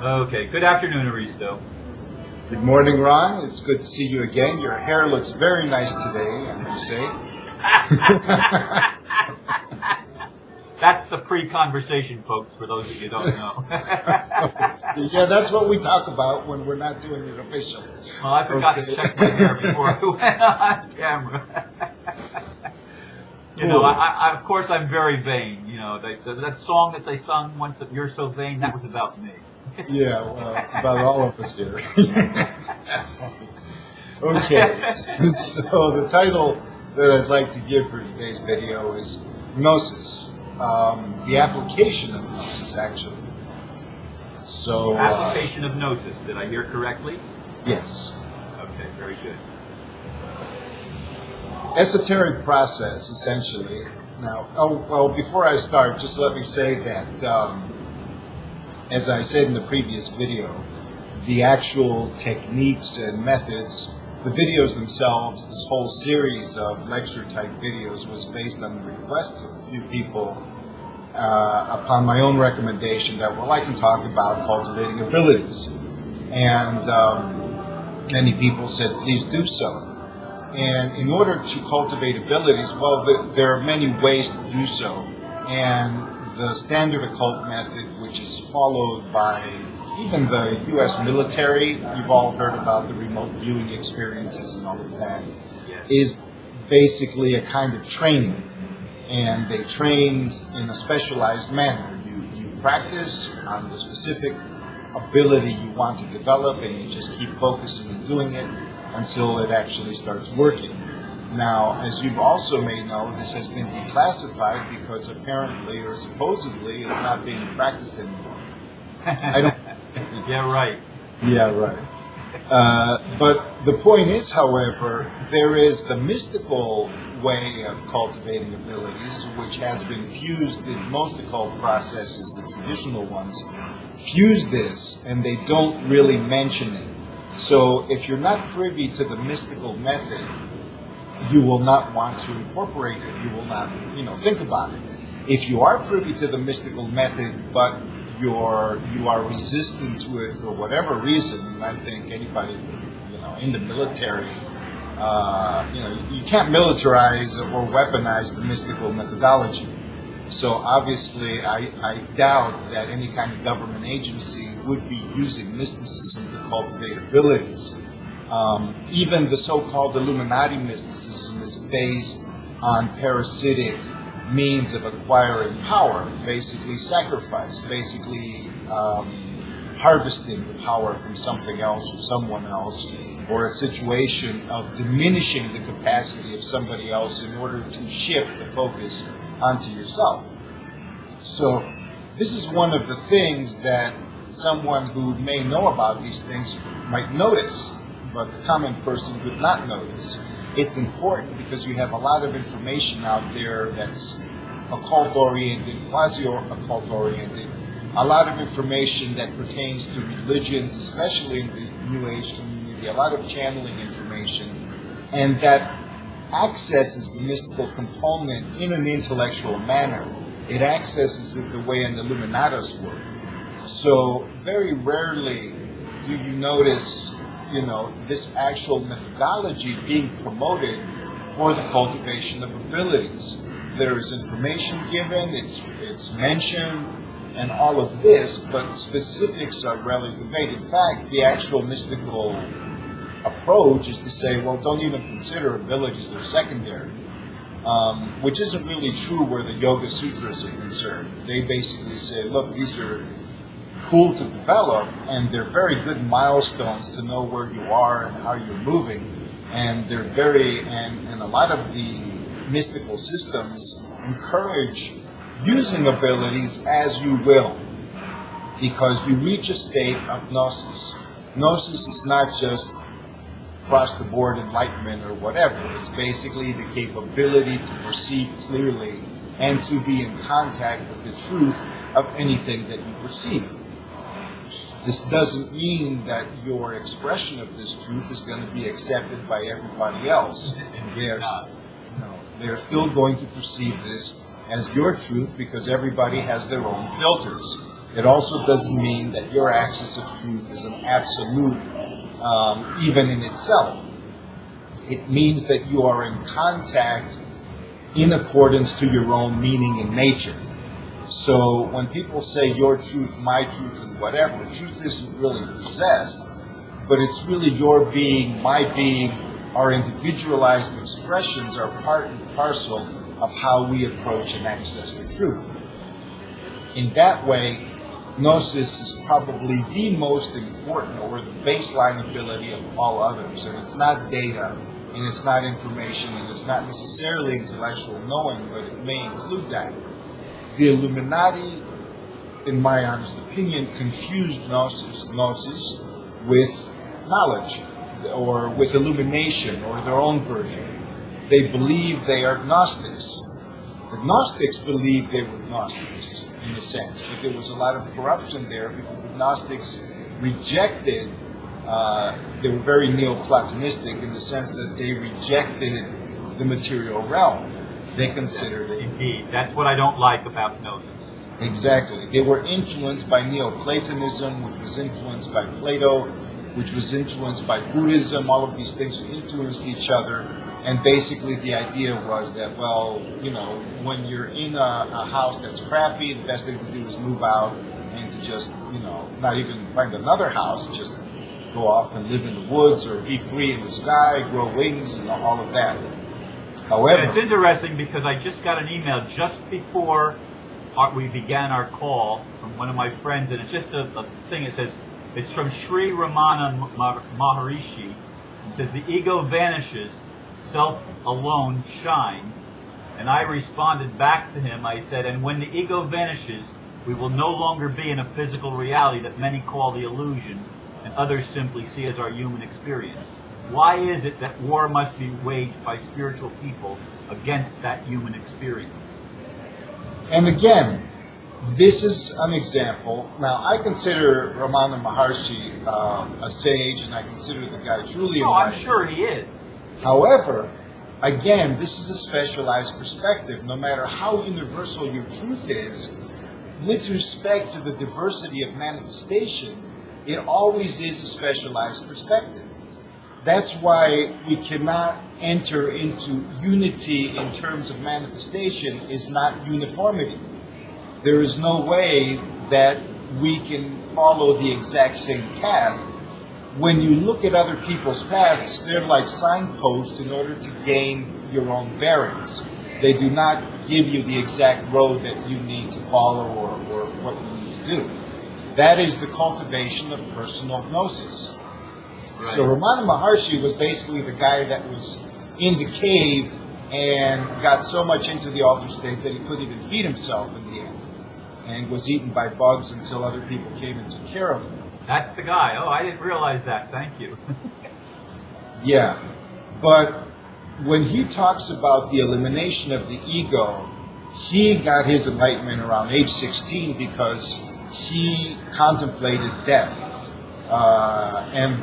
Okay, good afternoon, Aristo. Good morning, Ron. It's good to see you again. Your hair looks very nice today, I must say. That's the pre-conversation, folks, for those of you who don't know. Yeah, that's what we talk about when we're not doing it official. Well, I forgot to check my hair before I went on camera. You know, I of course, I'm very vain. You know, that song that they sung once, "You're So Vain," that was about me. Yeah, well, it's about all of us here. That's funny. Okay, so the title that I'd like to give for today's video is Gnosis, the application of Gnosis, actually. So, Application of Gnosis, did I hear correctly? yes. Okay, very good. Esoteric process, essentially. Now, before I start, just let me say that, as I said in the previous video, the actual techniques and methods, the videos themselves, this whole series of lecture-type videos was based on the requests of a few people upon my own recommendation that, well, I can talk about cultivating abilities. And many people said, please do so. And in order to cultivate abilities, well, there are many ways to do so. And the standard occult method, which is followed by even the U.S. military, you've all heard about the remote viewing experiences and all of that, is basically a kind of training. And they train in a specialized manner. You practice on the specific ability you want to develop, and you just keep focusing and doing it until it actually starts working. Now, as you also may know, this has been declassified because apparently or supposedly it's not being practiced anymore. I don't. Yeah, right. Yeah, right. But the point is, however, there is the mystical way of cultivating abilities, which has been fused in most occult processes, the traditional ones, fuse this, and they don't really mention it. So if you're not privy to the mystical method, you will not want to incorporate it. You will not, think about it. If you are privy to the mystical method, but you are resistant to it for whatever reason, I think anybody, in the military, you can't militarize or weaponize the mystical methodology. So obviously, I doubt that any kind of government agency would be using mysticism to cultivate abilities. Even the so-called Illuminati mysticism is based on parasitic means of acquiring power, basically sacrifice, basically harvesting the power from something else or someone else, or a situation of diminishing the capacity of somebody else in order to shift the focus onto yourself. So this is one of the things that someone who may know about these things might notice, but the common person would not notice. It's important because you have a lot of information out there that's occult-oriented, quasi-occult-oriented, a lot of information that pertains to religions, especially in the New Age community, a lot of channeling information, and that accesses the mystical component in an intellectual manner. It accesses it the way an Illuminatus would. So very rarely do you notice, this actual methodology being promoted for the cultivation of abilities. There is information given, it's mentioned, and all of this, but specifics are rarely conveyed. In fact, the actual mystical approach is to say, well, don't even consider abilities, they're secondary. Which isn't really true where the Yoga Sutras are concerned. They basically say, look, these are cool to develop, and they're very good milestones to know where you are and how you're moving, and they're and a lot of the mystical systems encourage using abilities as you will, because you reach a state of gnosis. Gnosis is not just across-the-board enlightenment or whatever. It's basically the capability to perceive clearly and to be in contact with the truth of anything that you perceive. This doesn't mean that your expression of this truth is going to be accepted by everybody else. They're still going to perceive this as your truth because everybody has their own filters. It also doesn't mean that your access of truth is an absolute, even in itself. It means that you are in contact in accordance to your own meaning and nature. So when people say your truth, my truth, and whatever, truth isn't really possessed, but it's really your being, my being, our individualized expressions are part and parcel of how we approach and access the truth. In that way, Gnosis is probably the most important or the baseline ability of all others. And it's not data, and it's not information, and it's not necessarily intellectual knowing, but it may include that. The Illuminati, in my honest opinion, confused Gnosis with knowledge, or with illumination, or their own version. They believe they are Gnostics. The Gnostics believed they were Gnostics, in a sense, but there was a lot of corruption there because the Gnostics rejected, they were very Neoplatonistic in the sense that they rejected the material realm. They considered it. Indeed, that's what I don't like about Gnosis. Exactly. They were influenced by Neoplatonism, which was influenced by Plato, which was influenced by Buddhism. All of these things influenced each other. And basically the idea was that, well, you know, when you're in a house that's crappy, the best thing to do is move out and to just, you know, not even find another house, just go off and live in the woods or be free in the sky, grow wings, and all of that. However, it's interesting because I just got an email just before we began our call from one of my friends, and it's just a thing. It says, it's from Sri Ramana Maharishi. It says, the ego vanishes, self alone shines. And I responded back to him, I said, and when the ego vanishes, we will no longer be in a physical reality that many call the illusion, and others simply see as our human experience. Why is it that war must be waged by spiritual people against that human experience? And again, this is an example. Now, I consider Ramana Maharshi a sage, and I consider the guy truly enlightened. I'm sure he is. However, again, this is a specialized perspective. No matter how universal your truth is, with respect to the diversity of manifestation, it always is a specialized perspective. That's why we cannot enter into unity in terms of manifestation is not uniformity. There is no way that we can follow the exact same path. When you look at other people's paths, they're like signposts in order to gain your own bearings. They do not give you the exact road that you need to follow or what you need to do. That is the cultivation of personal gnosis. Right. So Ramana Maharshi was basically the guy that was in the cave and got so much into the altered state that he couldn't even feed himself in the end, and was eaten by bugs until other people came and took care of him. That's the guy. Oh, I didn't realize that. Thank you. Yeah, but when he talks about the elimination of the ego, he got his enlightenment around age 16 because he contemplated death.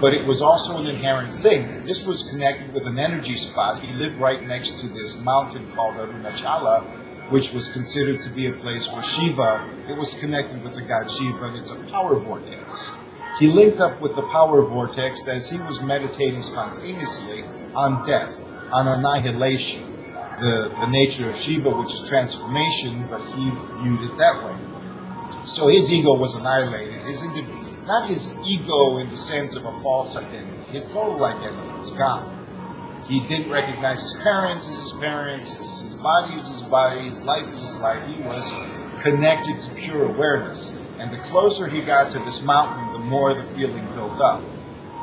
But it was also an inherent thing. This was connected with an energy spot. He lived right next to this mountain called Arunachala, which was considered to be a place where Shiva, it was connected with the god Shiva, and it's a power vortex. He linked up with the power vortex as he was meditating spontaneously on death, on annihilation, the nature of Shiva, which is transformation, but he viewed it that way. So his ego was annihilated. Not his ego in the sense of a false identity. His total identity was gone. He didn't recognize his parents as his parents, his body as his body, his life as his life. He was connected to pure awareness. And the closer he got to this mountain, the more the feeling built up.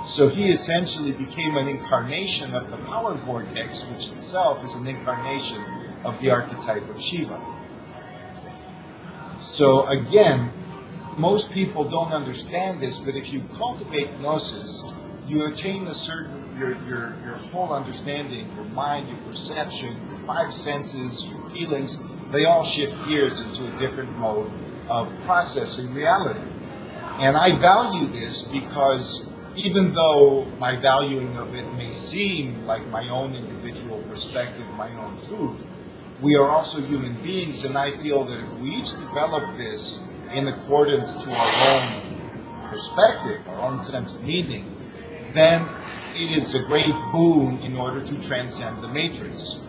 So he essentially became an incarnation of the power vortex, which itself is an incarnation of the archetype of Shiva. So again, most people don't understand this, but if you cultivate gnosis, you attain a certain, your whole understanding, your mind, your perception, your five senses, your feelings, they all shift gears into a different mode of processing reality. And I value this because even though my valuing of it may seem like my own individual perspective, my own truth, we are also human beings, and I feel that if we each develop this in accordance to our own perspective, our own sense of meaning, then it is a great boon in order to transcend the matrix.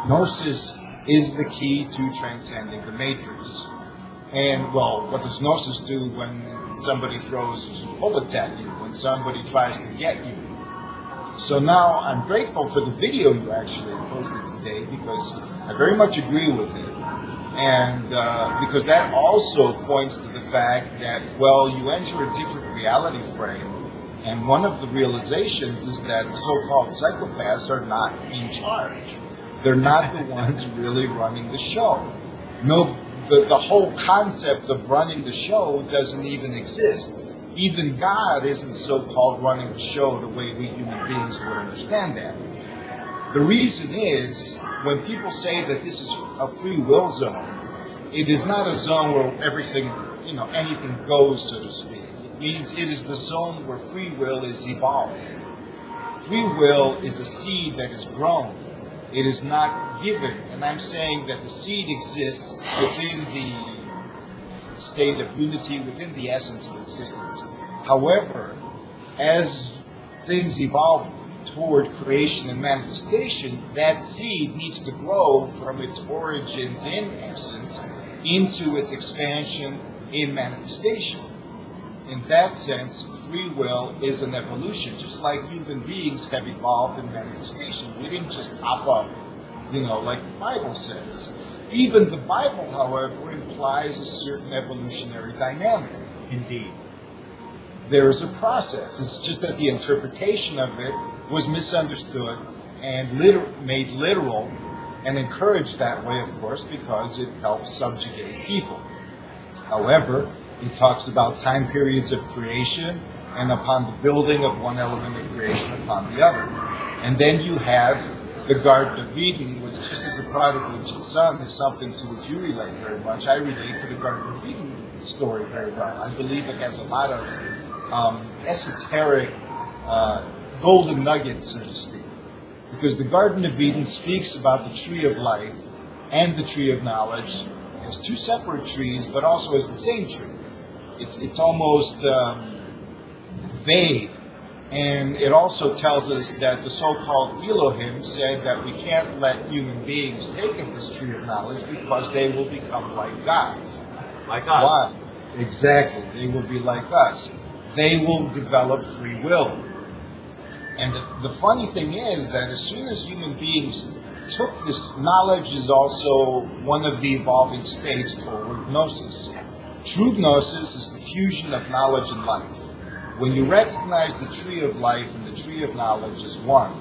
Gnosis is the key to transcending the matrix. And, well, what does Gnosis do when somebody throws bullets at you, when somebody tries to get you? So now I'm grateful for the video you actually posted today, because I very much agree with it. And because that also points to the fact that, well, you enter a different reality frame. And one of the realizations is that the so-called psychopaths are not in charge. They're not the ones really running the show. No, the whole concept of running the show doesn't even exist. Even God isn't so-called running the show the way we human beings would understand that. The reason is, when people say that this is a free will zone, it is not a zone where everything, anything goes, so to speak. It means it is the zone where free will is evolved. Free will is a seed that is grown. It is not given. And I'm saying that the seed exists within the state of unity, within the essence of existence. However, as things evolve toward creation and manifestation, that seed needs to grow from its origins in essence into its expansion in manifestation. In that sense, free will is an evolution, just like human beings have evolved in manifestation. We didn't just pop up, like the Bible says. Even the Bible, however, implies a certain evolutionary dynamic. Indeed. There is a process. It's just that the interpretation of it was misunderstood and made literal, and encouraged that way, of course, because it helps subjugate people. However, it talks about time periods of creation and upon the building of one element of creation upon the other. And then you have the Garden of Eden, which, just as the prodigal son is something to which you relate very much, I relate to the Garden of Eden story very well. I believe it has a lot of esoteric golden nuggets, so to speak. Because the Garden of Eden speaks about the tree of life and the tree of knowledge as two separate trees, but also as the same tree. It's almost vague. And it also tells us that the so-called Elohim said that we can't let human beings take of this tree of knowledge because they will become like gods. Like us. Why? Exactly. They will be like us. They will develop free will. And the funny thing is that as soon as human beings took this, knowledge is also one of the evolving states toward gnosis. True gnosis is the fusion of knowledge and life. When you recognize the tree of life and the tree of knowledge as one,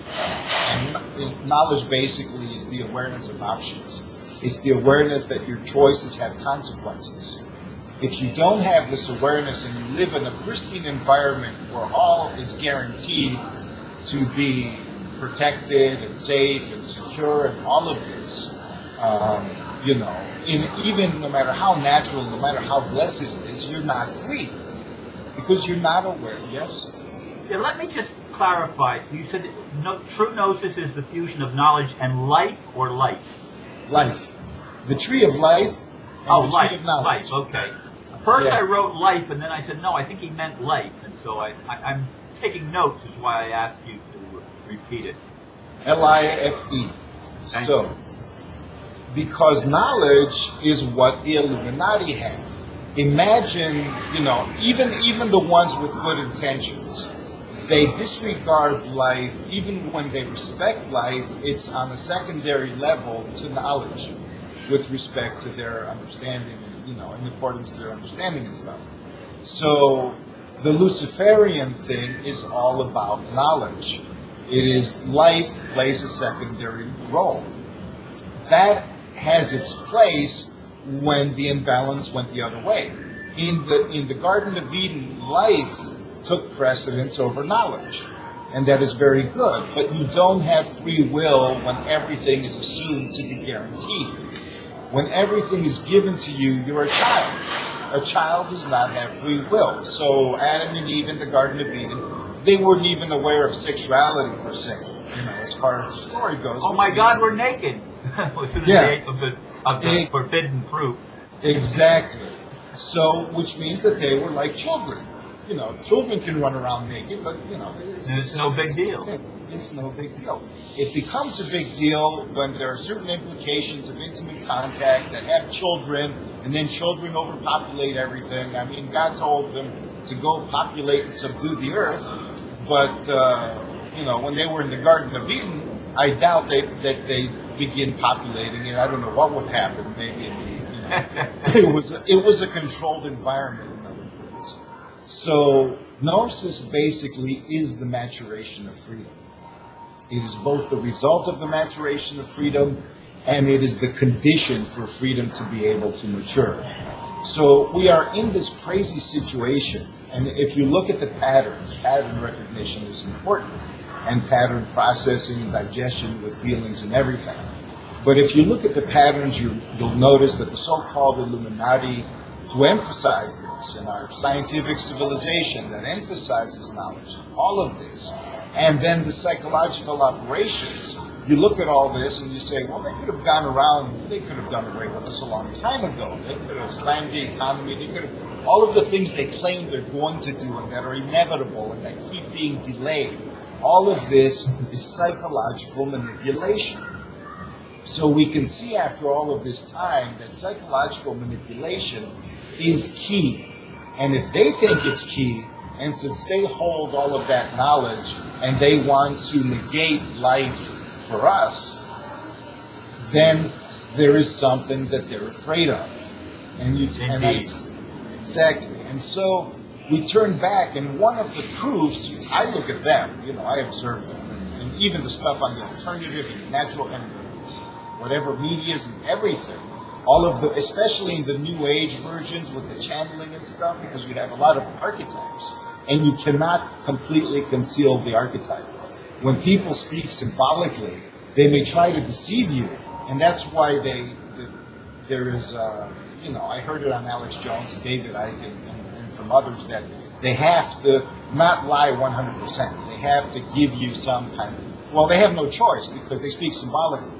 and knowledge basically is the awareness of options. It's the awareness that your choices have consequences. If you don't have this awareness and you live in a pristine environment where all is guaranteed to be protected and safe and secure and all of this, even no matter how natural, no matter how blessed it is, you're not free. Because you're not aware, yes? Yeah, let me just clarify. You said that true gnosis is the fusion of knowledge and life or life? Life. The tree of life and the tree of knowledge. Life, okay. First Yeah. I wrote life, and then I said, no, I think he meant life. And so I'm taking notes, is why I asked you to repeat it. L-I-F-E. So, because knowledge is what the Illuminati have. Imagine, even the ones with good intentions, they disregard life. Even when they respect life, it's on a secondary level to knowledge with respect to their understanding, in accordance to their understanding and stuff. So the Luciferian thing is all about knowledge. It is life plays a secondary role. That has its place when the imbalance went the other way. In the Garden of Eden, life took precedence over knowledge. And that is very good. But you don't have free will when everything is assumed to be guaranteed. When everything is given to you, you're a child. A child does not have free will. So Adam and Eve in the Garden of Eden, they weren't even aware of sexuality per se, as far as the story goes. Oh my God, we're naked. As soon as they ate of the forbidden fruit. Exactly. So, which means that they were like children. You know, children can run around naked, but, you know, it's no big deal. It's no big deal. It becomes a big deal when there are certain implications of intimate contact that have children, and then children overpopulate everything. I mean, God told them to go populate and subdue the earth, but, you know, when they were in the Garden of Eden, I doubt that they begin populating it. I don't know what would happen. Maybe it was a controlled environment, in other words. So Gnosis basically is the maturation of freedom. It is both the result of the maturation of freedom, and it is the condition for freedom to be able to mature. So we are in this crazy situation, and if you look at the patterns, pattern recognition is important, and pattern processing and digestion with feelings and everything. But if you look at the patterns, you'll notice that the so-called Illuminati, to emphasize this in our scientific civilization that emphasizes knowledge, all of this, and then the psychological operations, you look at all this and you say, well, they could have gone around, they could have done away with us a long time ago. They could have slammed the economy, they could have, all of the things they claim they're going to do and that are inevitable and that keep being delayed. All of this is psychological manipulation. So we can see after all of this time that psychological manipulation is key. And if they think it's key, and since they hold all of that knowledge and they want to negate life for us, then there is something that they're afraid of. Exactly. And so we turn back, and one of the proofs, I look at them, you know, I observe them, and even the stuff on the alternative and natural and whatever medias and everything, all of the, especially in the New Age versions with the channeling and stuff, because you have a lot of archetypes, and you cannot completely conceal the archetype. When people speak symbolically, they may try to deceive you, and that's why there is, you know, I heard it on Alex Jones, David Icke, and from others, that they have to not lie 100%. They have to give you some kind of, well, they have no choice because they speak symbolically.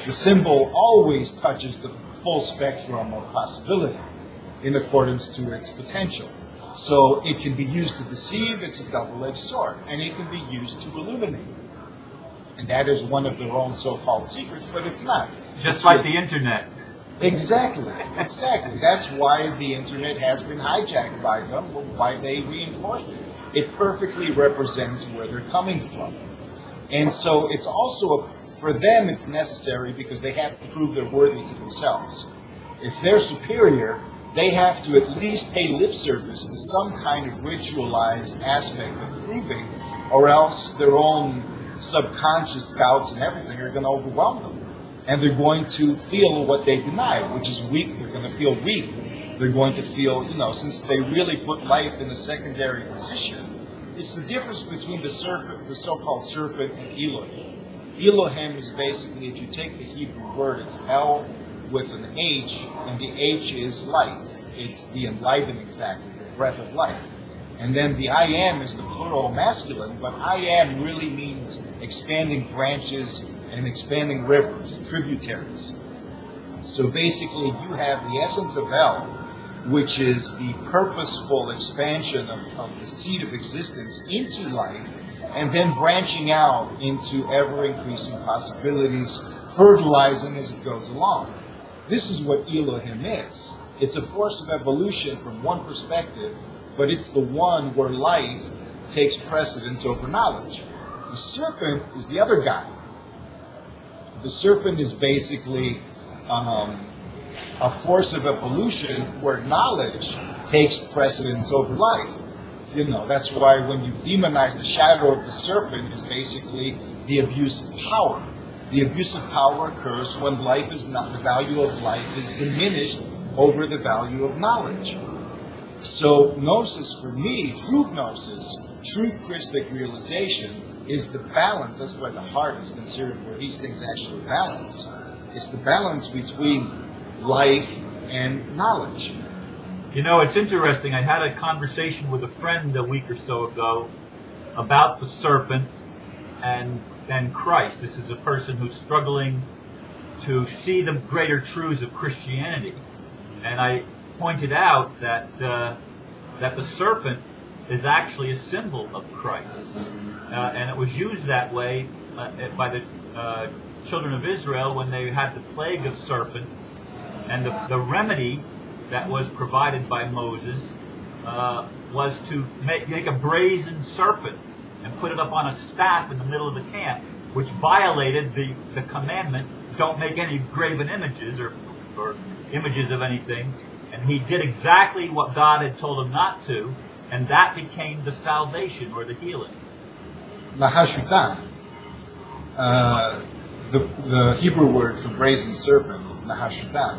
The symbol always touches the full spectrum of possibility in accordance to its potential. So it can be used to deceive, it's a double-edged sword, and it can be used to illuminate. And that is one of their own so-called secrets, but it's not. Just like the internet. Exactly. That's why the internet has been hijacked by them, why they reinforced it. It perfectly represents where they're coming from. And so it's also, for them it's necessary because they have to prove they're worthy to themselves. If they're superior, they have to at least pay lip service to some kind of ritualized aspect of proving, or else their own subconscious doubts and everything are going to overwhelm them. And they're going to feel what they deny, which is weak. They're going to feel weak. They're going to feel, you know, since they really put life in a secondary position. It's the difference between the serpent, the so-called serpent, and Elohim. Elohim is basically, if you take the Hebrew word, it's El with an H, and the H is life. It's the enlivening factor, the breath of life. And then the I am is the plural masculine, but I am really means expanding branches and expanding rivers, tributaries. So basically you have the essence of El, which is the purposeful expansion of the seed of existence into life, and then branching out into ever-increasing possibilities, fertilizing as it goes along. This is what Elohim is. It's a force of evolution from one perspective, but it's the one where life takes precedence over knowledge. The serpent is the other guy. The serpent is basically a force of evolution where knowledge takes precedence over life. You know, that's why when you demonize the shadow of the serpent is basically the abuse of power. The abuse of power occurs when life is not, the value of life is diminished over the value of knowledge. So gnosis for me, true gnosis, true Christic realization is the balance. That's why the heart is considered where these things actually balance. It's the balance between life and knowledge. You know, it's interesting. I had a conversation with a friend a week or so ago about the serpent and Christ. This is a person who's struggling to see the greater truths of Christianity. And pointed out that that the serpent is actually a symbol of Christ, and it was used that way by the children of Israel when they had the plague of serpents, and the remedy that was provided by Moses was to make a brazen serpent and put it up on a staff in the middle of the camp, which violated the commandment, don't make any graven images or images of anything. And he did exactly what God had told him not to, and that became the salvation or the healing. Nahashutan. The Hebrew word for brazen serpent is Nahashutan.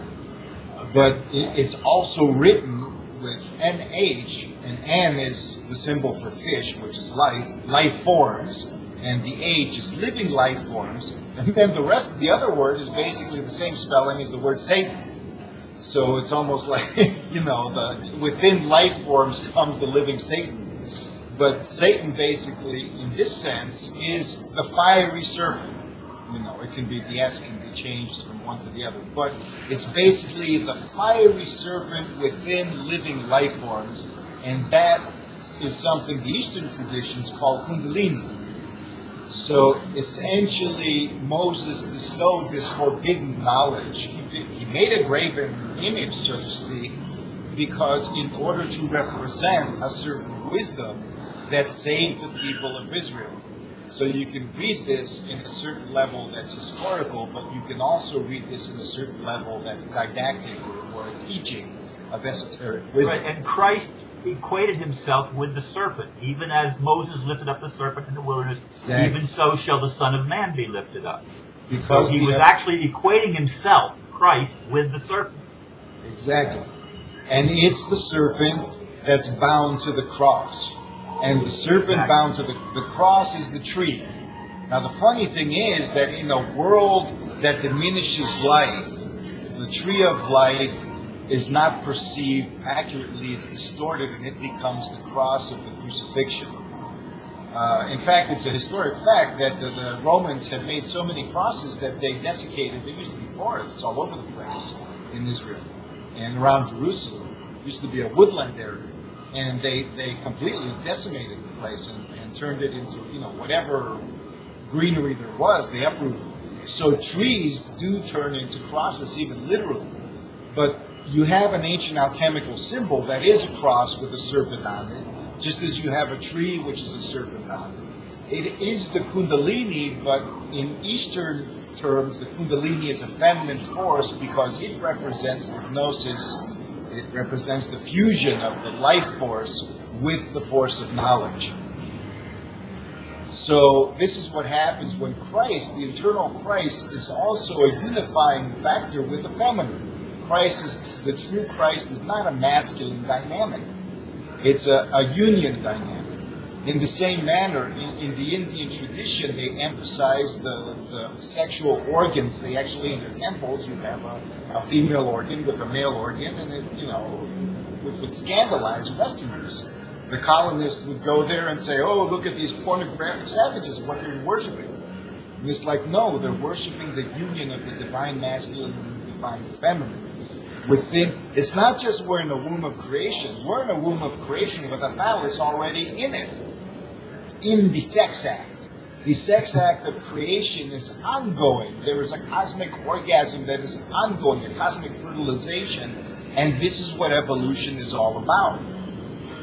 But it's also written with NH, and N is the symbol for fish, which is life forms, and the H is living life forms, and then the other word is basically the same spelling as the word Satan. So it's almost like, within life forms comes the living Satan. But Satan basically, in this sense, is the fiery serpent. The S can be changed from one to the other. But it's basically the fiery serpent within living life forms. And that is something the Eastern traditions call Kundalini. So essentially, Moses bestowed this forbidden knowledge. He made a graven image, so to speak, because in order to represent a certain wisdom that saved the people of Israel. So you can read this in a certain level that's historical, but you can also read this in a certain level that's didactic or a teaching of esoteric wisdom. Right, and Christ equated himself with the serpent. Even as Moses lifted up the serpent in the wilderness, exactly. Even so shall the Son of Man be lifted up. Because so he was actually equating himself, Christ, with the serpent. Exactly. And it's the serpent that's bound to the cross. And the serpent bound to the cross is the tree. Now the funny thing is that in a world that diminishes life, the tree of life is not perceived accurately, it's distorted, and it becomes the cross of the crucifixion. In fact, it's a historic fact that the Romans had made so many crosses that they desiccated. There used to be forests all over the place in Israel and around Jerusalem. It used to be a woodland area. And they completely decimated the place and turned it into, whatever greenery there was, they uprooted. So trees do turn into crosses, even literally. But you have an ancient alchemical symbol that is a cross with a serpent on it, just as you have a tree which is a serpent on it. It is the Kundalini, but in Eastern terms, the Kundalini is a feminine force because it represents the Gnosis. It represents the fusion of the life force with the force of knowledge. So this is what happens when Christ, the eternal Christ, is also a unifying factor with the feminine. The true Christ is not a masculine dynamic. It's a union dynamic. In the same manner, in the Indian tradition, they emphasize the sexual organs. They actually, in their temples, you have a female organ with a male organ, and it, which would scandalize Westerners. The colonists would go there and say, "Oh, look at these pornographic savages, what they're worshiping." And it's like, no, they're worshiping the union of the divine masculine and the divine feminine. It's not just we're in a womb of creation. We're in a womb of creation with a phallus already in it. In the sex act. The sex act of creation is ongoing. There is a cosmic orgasm that is ongoing, a cosmic fertilization, and this is what evolution is all about.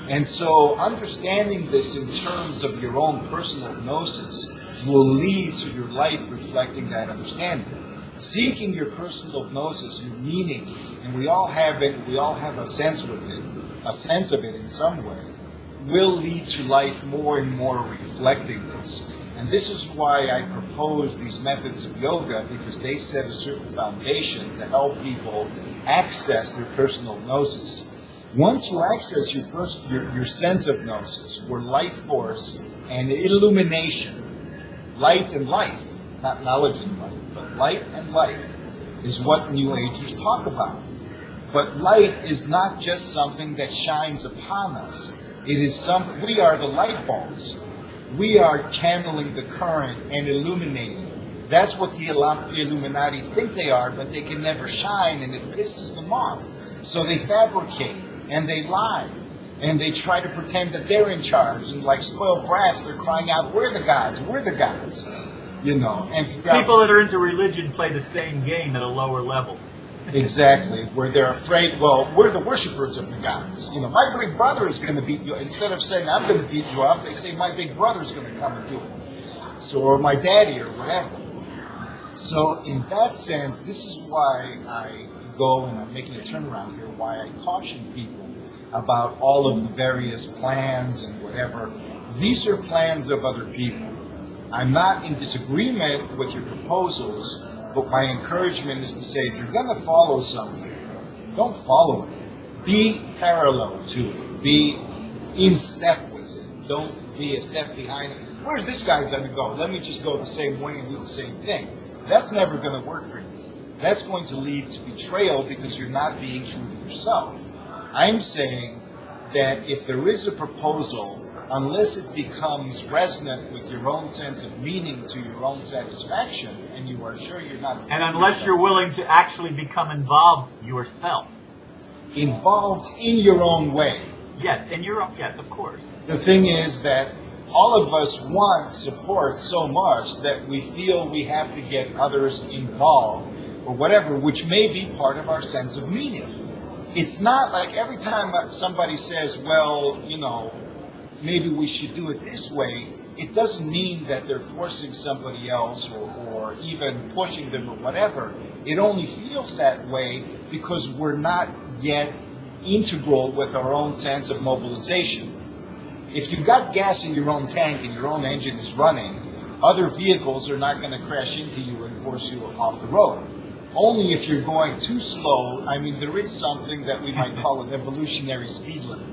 And so understanding this in terms of your own personal gnosis will lead to your life reflecting that understanding. Seeking your personal gnosis, your meaning, and we all have it, we all have a sense with it, a sense of it in some way, will lead to life more and more reflecting this. And this is why I propose these methods of yoga, because they set a certain foundation to help people access their personal gnosis. Once you access your sense of gnosis, where life force and illumination, light and life, not knowledge and light, but light and life, is what New Agers talk about. But light is not just something that shines upon us. It is something, we are the light bulbs. We are channeling the current and illuminating. That's what the Illuminati think they are, but they can never shine, and it pisses them off. So they fabricate and they lie and they try to pretend that they're in charge, and like spoiled brats, they're crying out, "We're the gods, we're the gods," you know. And people that are into religion play the same game at a lower level. Exactly, where they're afraid, well, we're the worshippers of the gods. You know, my big brother is going to beat you. Instead of saying, I'm going to beat you up, they say, my big brother's going to come and do it. So, or my daddy, or whatever. So, in that sense, this is why I go, and I'm making a turnaround here, why I caution people about all of the various plans and whatever. These are plans of other people. I'm not in disagreement with your proposals, but my encouragement is to say, if you're going to follow something, don't follow it. Be parallel to it. Be in step with it. Don't be a step behind it. Where's this guy going to go? Let me just go the same way and do the same thing. That's never going to work for you. That's going to lead to betrayal because you're not being true to yourself. I'm saying that if there is a proposal, unless it becomes resonant with your own sense of meaning to your own satisfaction, and you are sure you're not... And unless you're willing to actually become involved yourself. Involved in your own way. Yes, in your own... Yes, of course. The thing is that all of us want support so much that we feel we have to get others involved, or whatever, which may be part of our sense of meaning. It's not like every time somebody says, well, you know, maybe we should do it this way, it doesn't mean that they're forcing somebody else or even pushing them or whatever. It only feels that way because we're not yet integral with our own sense of mobilization. If you've got gas in your own tank and your own engine is running, other vehicles are not going to crash into you and force you off the road. Only if you're going too slow. I mean, there is something that we might call an evolutionary speed limit.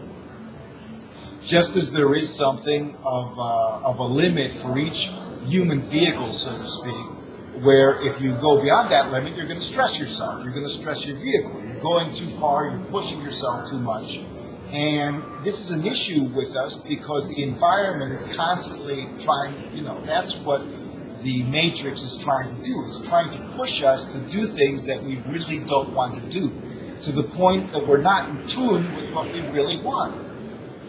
Just as there is something of a limit for each human vehicle, so to speak, where if you go beyond that limit, you're going to stress yourself. You're going to stress your vehicle. You're going too far. You're pushing yourself too much. And this is an issue with us because the environment is constantly trying, you know, that's what the matrix is trying to do. It's trying to push us to do things that we really don't want to do, to the point that we're not in tune with what we really want.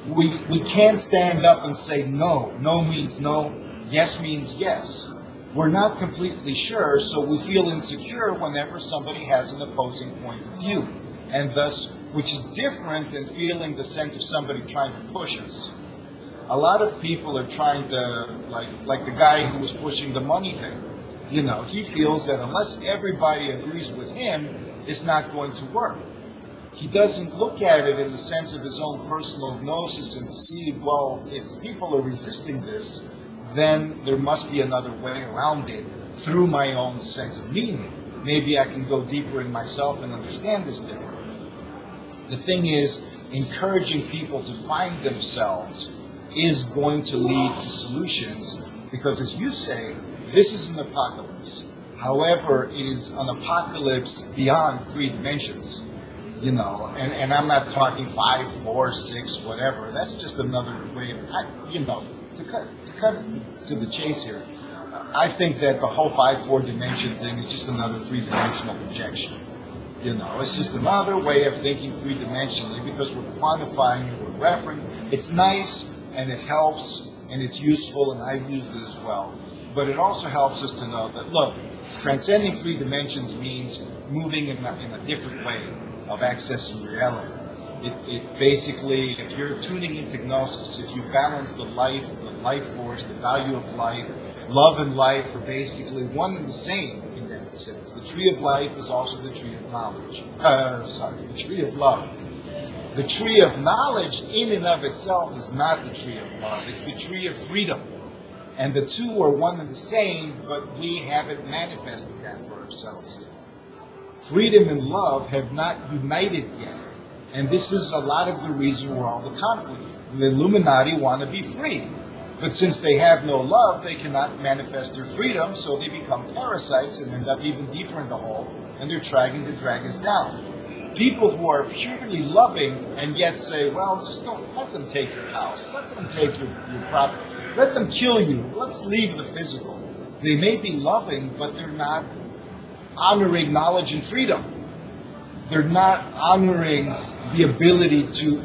We can't stand up and say no. No means no. Yes means yes. We're not completely sure, so we feel insecure whenever somebody has an opposing point of view, and thus, which is different than feeling the sense of somebody trying to push us. A lot of people are trying to, like the guy who was pushing the money thing. You know, he feels that unless everybody agrees with him, it's not going to work. He doesn't look at it in the sense of his own personal gnosis and to see, well, if people are resisting this, then there must be another way around it through my own sense of meaning. Maybe I can go deeper in myself and understand this differently. The thing is, encouraging people to find themselves is going to lead to solutions because, as you say, this is an apocalypse. However, it is an apocalypse beyond 3 dimensions. You know, and I'm not talking 5, 4, 6, whatever. That's just another way of, you know, to cut to the chase here. I think that the whole 5-4 dimension thing is just another 3-dimensional projection. You know, it's just another way of thinking 3-dimensionally because we're quantifying it, we're referring. It's nice and it helps and it's useful, and I've used it as well. But it also helps us to know that, look, transcending 3 dimensions means moving in a different way of accessing reality. It basically, if you're tuning into gnosis, if you balance the life force, the value of life, love and life are basically one and the same in that sense. The tree of life is also the tree of knowledge. The tree of love. The tree of knowledge in and of itself is not the tree of love. It's the tree of freedom. And the two are one and the same, but we haven't manifested that for ourselves yet. Freedom and love have not united yet. And this is a lot of the reason where all the conflict. The Illuminati want to be free. But since they have no love, they cannot manifest their freedom, so they become parasites and end up even deeper in the hole, and they're trying to drag us down. People who are purely loving and yet say, well, just don't let them take your house, let them take your property, let them kill you, let's leave the physical. They may be loving, but they're not honoring knowledge and freedom. they're not honoring the ability to,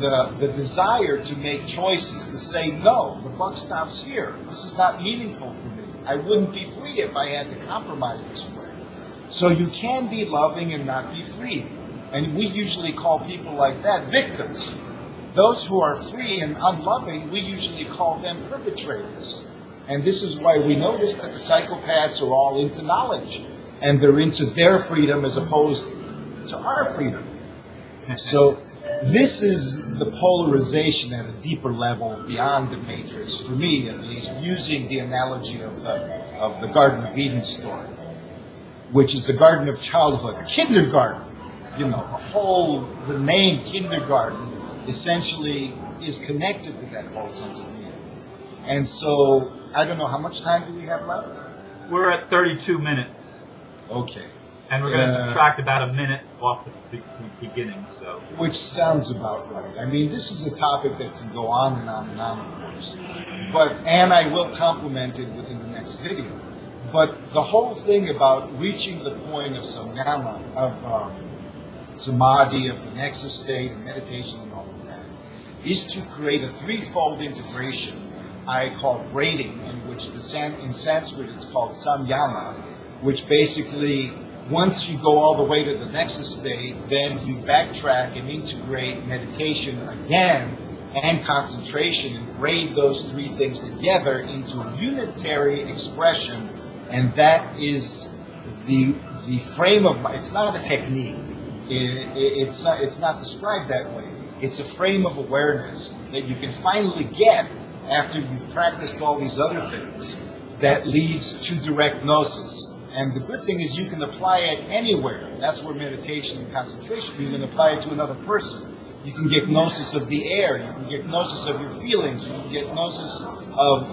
the desire to make choices, to say, no, the buck stops here. This is not meaningful for me. I wouldn't be free if I had to compromise this way. So you can be loving and not be free. And we usually call people like that victims. Those who are free and unloving, we usually call them perpetrators. And this is why we notice that the psychopaths are all into knowledge. And they're into their freedom as opposed to our freedom. So this is the polarization at a deeper level beyond the matrix, for me at least, using the analogy of the Garden of Eden story, which is the garden of childhood, a kindergarten. You know, the name kindergarten essentially is connected to that whole sense of meaning. And so, I don't know, how much time do we have left? We're at 32 minutes. Okay. And we're going to subtract about a minute off the beginning, so. Which sounds about right. I mean, this is a topic that can go on and on and on, of course. And I will complement it within the next video. But the whole thing about reaching the point of samyama, of samadhi, of the nexus state, and meditation and all of that, is to create a threefold integration I call braiding, in which in Sanskrit it's called samyama, which basically, once you go all the way to the nexus state, then you backtrack and integrate meditation again and concentration and braid those three things together into a unitary expression, and that is the frame of mind. It's not a technique. It's not described that way. It's a frame of awareness that you can finally get after you've practiced all these other things that leads to direct gnosis. And the good thing is you can apply it anywhere. That's where meditation and concentration, you can apply it to another person. You can get gnosis of the air, you can get gnosis of your feelings, you can get gnosis of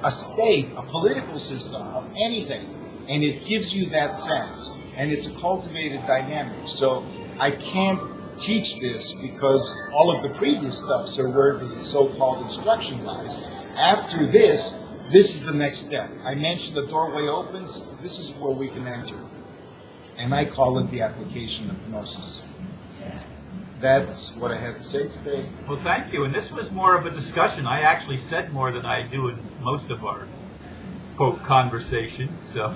a state, a political system, of anything. And it gives you that sense. And it's a cultivated dynamic. So I can't teach this because all of the previous stuffs are where the so-called instruction lies. After this is the next step. I mentioned the doorway opens. This is where we can enter. And I call it the application of gnosis. That's what I have to say today. Well, thank you. And this was more of a discussion. I actually said more than I do in most of our, quote, conversations. So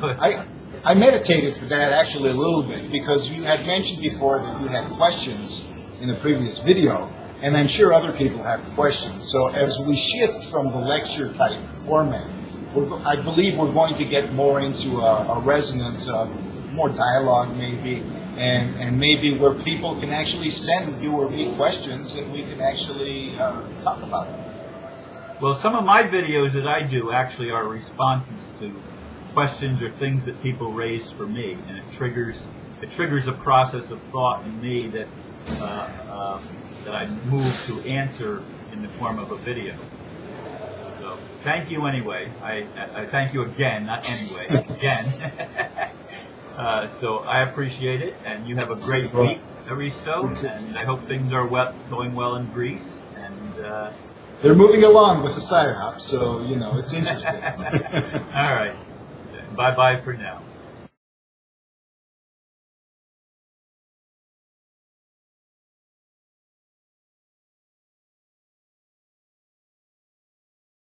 I meditated for that actually a little bit, because you had mentioned before that you had questions in the previous video, and I'm sure other people have questions. So as we shift from the lecture type format, I believe we're going to get more into a resonance of more dialogue maybe, and maybe where people can actually send you or me questions and we can actually talk about it. Well, some of my videos that I do actually are responses to questions or things that people raise for me, and it triggers a process of thought in me that I move to answer in the form of a video. So thank you anyway. I thank you again, not anyway, again. So I appreciate it, and you have a great week, Aristo, and I hope things are going well in Greece. And they're moving along with the PSYOP, so it's interesting. All right. Bye-bye for now.